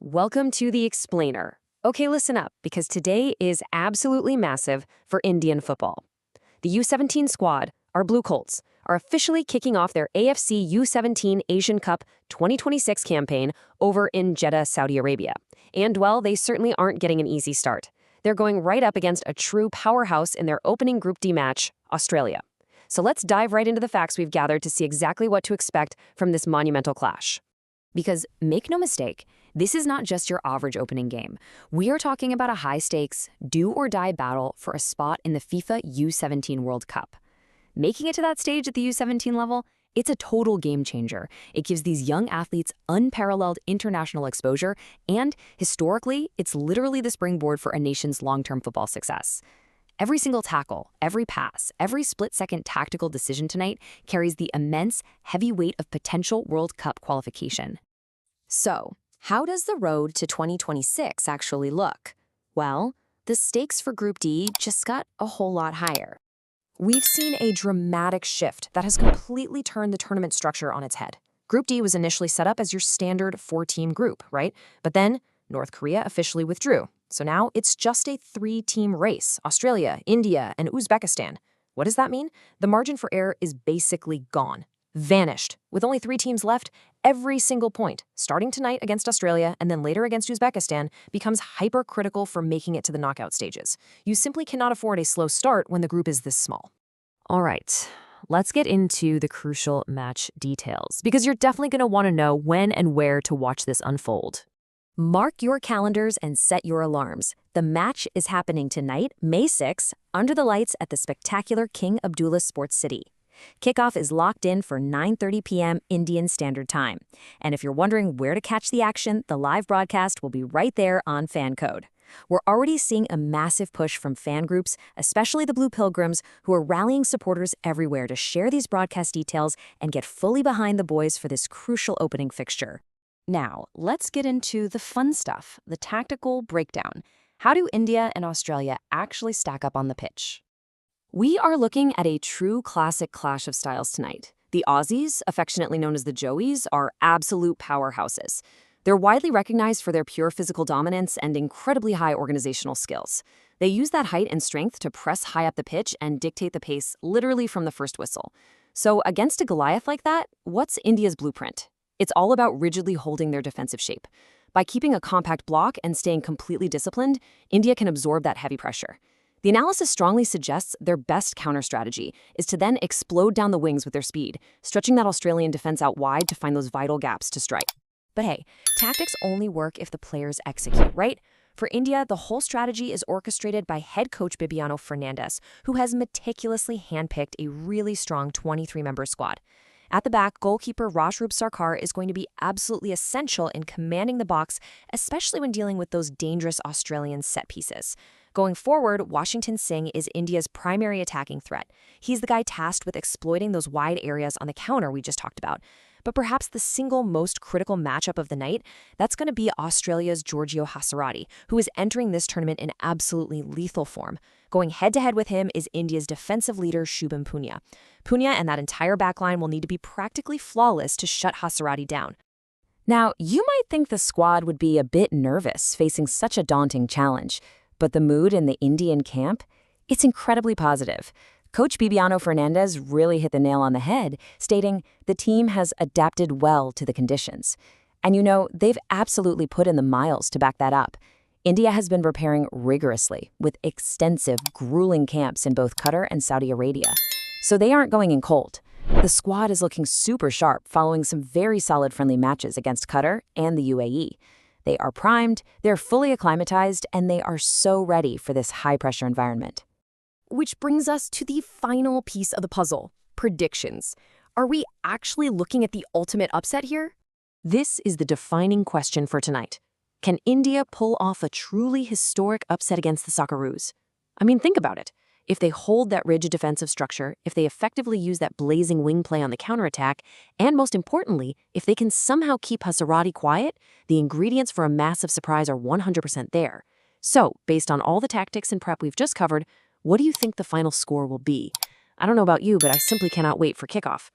Welcome to the Explainer. Okay, listen up, because today is absolutely massive for Indian football. The U17 squad, our Blue Colts, are officially kicking off their AFC U17 Asian Cup 2026 campaign over in Jeddah, Saudi Arabia. And, well, they certainly aren't getting an easy start. They're going right up against a true powerhouse in their opening Group D match, Australia. So let's dive right into the facts we've gathered to see exactly what to expect from this monumental clash. Because, make no mistake, this is not just your average opening game. We are talking about a high-stakes, do-or-die battle for a spot in the FIFA U17 World Cup. Making it to that stage at the U17 level, it's a total game changer. It gives these young athletes unparalleled international exposure, and, historically, it's literally the springboard for a nation's long-term football success. Every single tackle, every pass, every split-second tactical decision tonight carries the immense, heavy weight of potential World Cup qualification. So, how does the road to 2026 actually look? Well, the stakes for Group D just got a whole lot higher. We've seen a dramatic shift that has completely turned the tournament structure on its head. Group D was initially set up as your standard four-team group, right? But then North Korea officially withdrew. So now it's just a three-team race: Australia, India, and Uzbekistan. What does that mean? The margin for error is basically gone. Vanished. With only three teams left, every single point, starting tonight against Australia and then later against Uzbekistan, becomes hypercritical for making it to the knockout stages. You simply cannot afford a slow start when the group is this small. All right, let's get into the crucial match details, because you're definitely going to want to know when and where to watch this unfold. Mark your calendars and set your alarms. The match is happening tonight, May 6, under the lights at the spectacular King Abdullah Sports City. Kickoff is locked in for 9:30 p.m. Indian Standard Time. And if you're wondering where to catch the action, the live broadcast will be right there on FanCode. We're already seeing a massive push from fan groups, especially the Blue Pilgrims, who are rallying supporters everywhere to share these broadcast details and get fully behind the boys for this crucial opening fixture. Now, let's get into the fun stuff, the tactical breakdown. How do India and Australia actually stack up on the pitch? We are looking at a true classic clash of styles tonight. The Aussies, affectionately known as the Joeys, are absolute powerhouses. They're widely recognized for their pure physical dominance and incredibly high organizational skills. They use that height and strength to press high up the pitch and dictate the pace literally from the first whistle. So against a Goliath like that, what's India's blueprint? It's all about rigidly holding their defensive shape. By keeping a compact block and staying completely disciplined, India can absorb that heavy pressure. The analysis strongly suggests their best counter strategy is to then explode down the wings with their speed, stretching that Australian defense out wide to find those vital gaps to strike. But hey, tactics only work if the players execute, right? For India, the whole strategy is orchestrated by head coach Bibiano Fernandes, who has meticulously handpicked a really strong 23-member squad. At the back, goalkeeper Rajroop Sarkar is going to be absolutely essential in commanding the box, especially when dealing with those dangerous Australian set pieces. Going forward, Washington Singh is India's primary attacking threat. He's the guy tasked with exploiting those wide areas on the counter we just talked about. But perhaps the single most critical matchup of the night, that's going to be Australia's Giorgio Hasarati, who is entering this tournament in absolutely lethal form. Going head-to-head with him is India's defensive leader, Shubham Punia. Punia and that entire backline will need to be practically flawless to shut Hasarati down. Now, you might think the squad would be a bit nervous facing such a daunting challenge, but the mood in the Indian camp, it's incredibly positive. Coach Bibiano Fernandes really hit the nail on the head, stating the team has adapted well to the conditions. And they've absolutely put in the miles to back that up. India has been preparing rigorously with extensive, grueling camps in both Qatar and Saudi Arabia. So they aren't going in cold. The squad is looking super sharp following some very solid friendly matches against Qatar and the UAE. They are primed, they're fully acclimatized, and they are so ready for this high-pressure environment. Which brings us to the final piece of the puzzle, predictions. Are we actually looking at the ultimate upset here? This is the defining question for tonight. Can India pull off a truly historic upset against the Socceroos? I mean, think about it. If they hold that rigid defensive structure, if they effectively use that blazing wing play on the counterattack, and most importantly, if they can somehow keep Hasarati quiet, the ingredients for a massive surprise are 100% there. So, based on all the tactics and prep we've just covered, what do you think the final score will be? I don't know about you, but I simply cannot wait for kickoff.